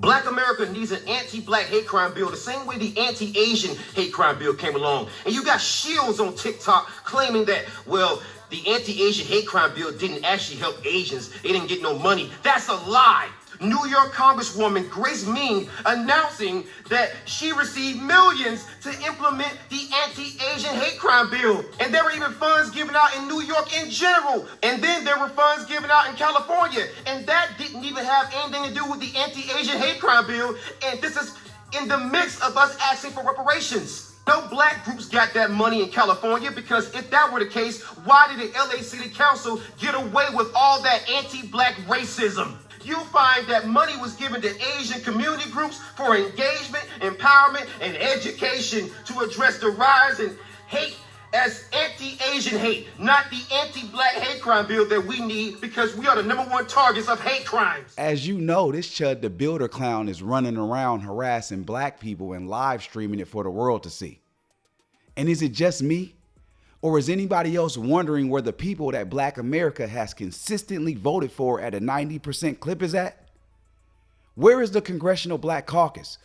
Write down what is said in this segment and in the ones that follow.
Black America needs an anti-black hate crime bill the same way the anti-Asian hate crime bill came along. And you got shills on TikTok claiming that, well, the anti-Asian hate crime bill didn't actually help Asians. They didn't get no money. That's a lie. New York Congresswoman Grace Ming announcing that she received millions to implement the anti-Asian hate crime bill. And there were even funds given out in New York in general. And then there were funds given out in California. And that didn't even have anything to do with the anti-Asian hate crime bill. And this is in the mix of us asking for reparations. No black groups got that money in California, because if that were the case, why did the LA City Council get away with all that anti-black racism? You'll find that money was given to Asian community groups for engagement, empowerment, and education to address the rise in hate as anti-Asian hate, not the anti-black hate crime bill that we need, because we are the #1 targets of hate crimes. As you know, this Chud the Builder clown is running around harassing black people and live streaming it for the world to see. And is it just me? Or is anybody else wondering where the people that Black America has consistently voted for at a 90% clip is at? Where is the Congressional Black Caucus,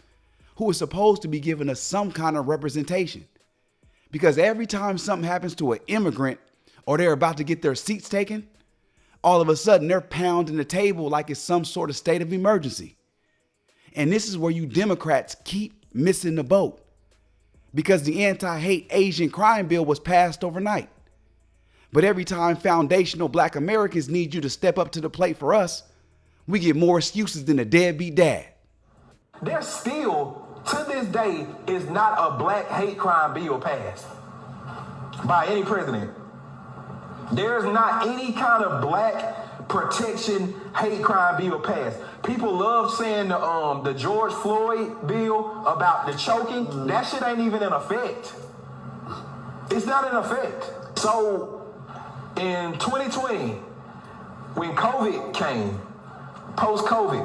who is supposed to be giving us some kind of representation? Because every time something happens to an immigrant or they're about to get their seats taken, all of a sudden they're pounding the table like it's some sort of state of emergency. And this is where you Democrats keep missing the boat. Because the anti-hate Asian crime bill was passed overnight. But every time foundational Black Americans need you to step up to the plate for us, we get more excuses than a deadbeat dad. There still, to this day, is not a black hate crime bill passed by any president. There's not any kind of black protection hate crime bill passed. People love saying the George Floyd bill about the choking. That shit ain't even in effect. It's not in effect. So in 2020, when COVID came, post-COVID,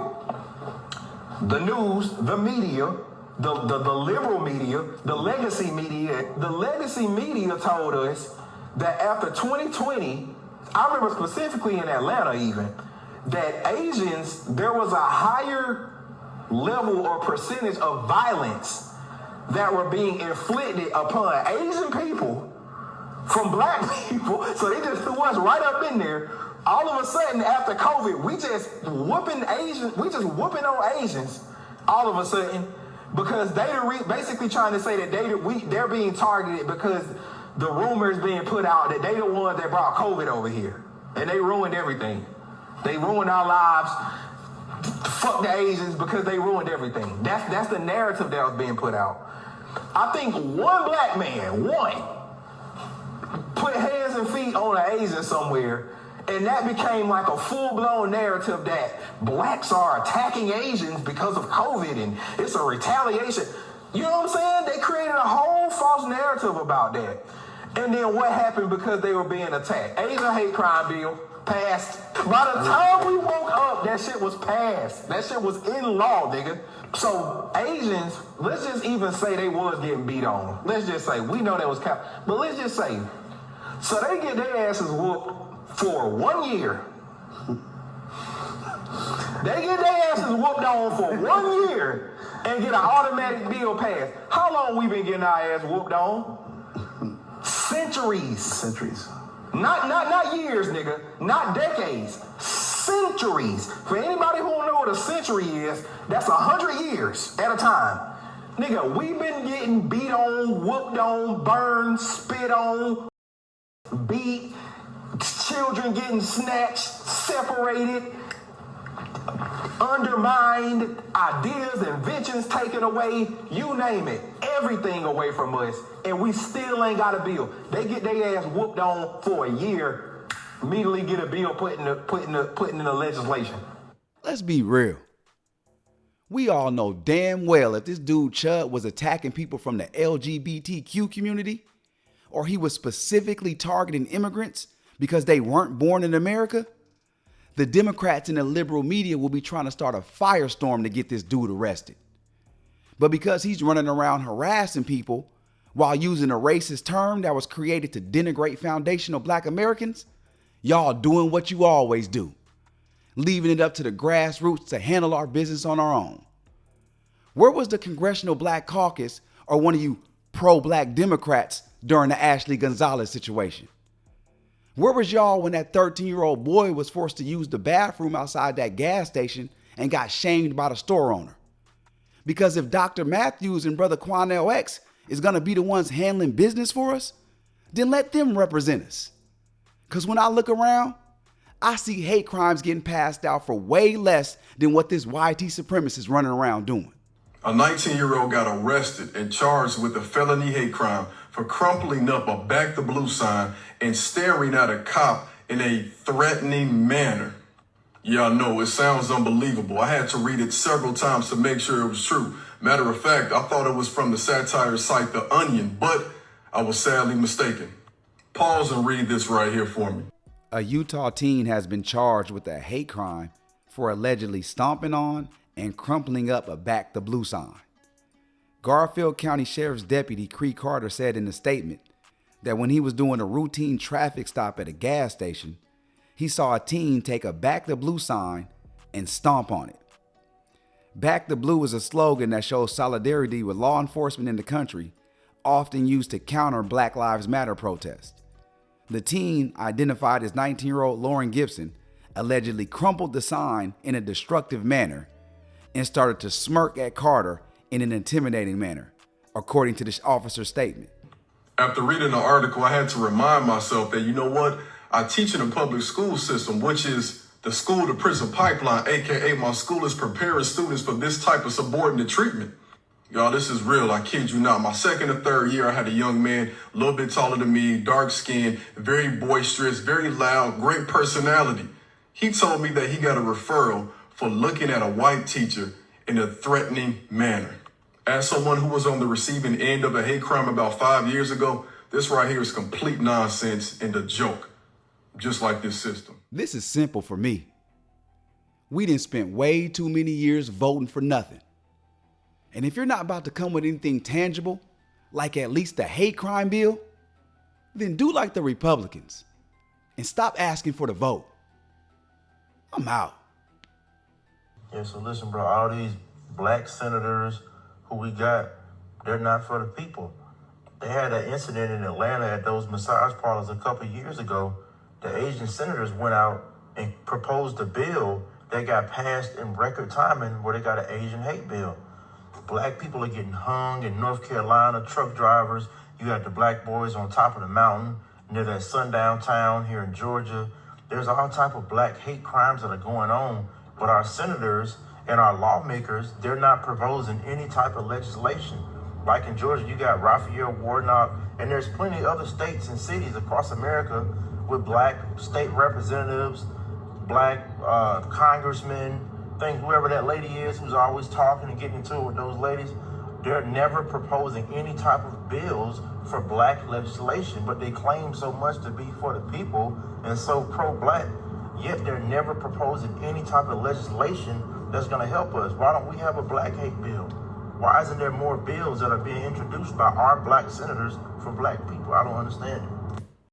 the news, the media, the liberal media, the legacy media told us that after 2020, I remember specifically in Atlanta even, that Asians, there was a higher level or percentage of violence that were being inflicted upon Asian people from black people. So they just threw us right up in there. All of a sudden, after COVID, we just whooping on Asians all of a sudden, because they're basically trying to say that they're being targeted because the rumors being put out that they the ones that brought COVID over here. And they ruined everything. They ruined our lives. Fuck the Asians because they ruined everything. That's the narrative that was being put out. I think one black man, put hands and feet on an Asian somewhere, and that became like a full-blown narrative that blacks are attacking Asians because of COVID and it's a retaliation. You know what I'm saying? They created a whole false narrative about that. And then what happened because they were being attacked? Asian hate crime bill passed. By the time we woke up, that shit was passed. That shit was in law, nigga. So Asians, let's just even say they was getting beat on. Let's just say, we know that was but let's just say, so they get their asses whooped for 1 year. They get their asses whooped on for 1 year and get an automatic bill passed. How long we been getting our ass whooped on? Centuries. Not years, nigga. Not decades. Centuries. For anybody who don't know what a century is, that's 100 years at a time. Nigga, we've been getting beat on, whooped on, burned, spit on, beat, children getting snatched, separated, undermined, ideas, inventions taken away, you name it, everything away from us, and we still ain't got a bill. They get their ass whooped on for a year, immediately get a bill put in the legislation. Let's be real. We all know damn well if this dude Chud was attacking people from the LGBTQ community, or he was specifically targeting immigrants because they weren't born in America, the Democrats and the liberal media will be trying to start a firestorm to get this dude arrested. But because he's running around harassing people while using a racist term that was created to denigrate foundational Black Americans, y'all doing what you always do, leaving it up to the grassroots to handle our business on our own. Where was the Congressional Black Caucus or one of you pro-black Democrats during the Ashley Gonzalez situation? Where was y'all when that 13-year-old boy was forced to use the bathroom outside that gas station and got shamed by the store owner? Because if Dr. Matthews and Brother Quanell X is going to be the ones handling business for us, then let them represent us. Because when I look around, I see hate crimes getting passed out for way less than what this YT supremacist is running around doing. A 19-year-old got arrested and charged with a felony hate crime for crumpling up a Back the Blue sign and staring at a cop in a threatening manner. Yeah, I know, it sounds unbelievable. I had to read it several times to make sure it was true. Matter of fact, I thought it was from the satire site The Onion, but I was sadly mistaken. Pause and read this right here for me. A Utah teen has been charged with a hate crime for allegedly stomping on and crumpling up a Back the Blue sign. Garfield County Sheriff's Deputy Cree Carter said in a statement that when he was doing a routine traffic stop at a gas station, he saw a teen take a Back the Blue sign and stomp on it. Back the Blue is a slogan that shows solidarity with law enforcement in the country, often used to counter Black Lives Matter protests. The teen, identified as 19-year-old Lauren Gibson, allegedly crumpled the sign in a destructive manner and started to smirk at Carter in an intimidating manner, according to the officer's statement. After reading the article, I had to remind myself that, you know what? I teach in a public school system, which is the school to prison pipeline, aka my school is preparing students for this type of subordinate treatment. Y'all, this is real. I kid you not. My second or third year, I had a young man, a little bit taller than me, dark skinned, very boisterous, very loud, great personality. He told me that he got a referral for looking at a white teacher in a threatening manner. As someone who was on the receiving end of a hate crime about 5 years ago, this right here is complete nonsense and a joke, just like this system. This is simple for me. We done spent way too many years voting for nothing. And if you're not about to come with anything tangible, like at least the hate crime bill, then do like the Republicans and stop asking for the vote. I'm out. Yeah, so listen, bro, all these black senators who we got, they're not for the people. They had an incident in Atlanta at those massage parlors a couple of years ago. The Asian senators went out and proposed a bill that got passed in record timing where they got an Asian hate bill. Black people are getting hung in North Carolina, truck drivers. You got the black boys on top of the mountain near that sundown town here in Georgia. There's all type of black hate crimes that are going on, but our senators and our lawmakers, they're not proposing any type of legislation. Like in Georgia, you got Raphael Warnock, and there's plenty of other states and cities across America with black state representatives, black congressmen, whoever that lady is who's always talking and getting into it with those ladies, they're never proposing any type of bills for black legislation, but they claim so much to be for the people and so pro-black, yet they're never proposing any type of legislation that's gonna help us. Why don't we have a black hate bill? Why isn't there more bills that are being introduced by our black senators for black people? I don't understand it.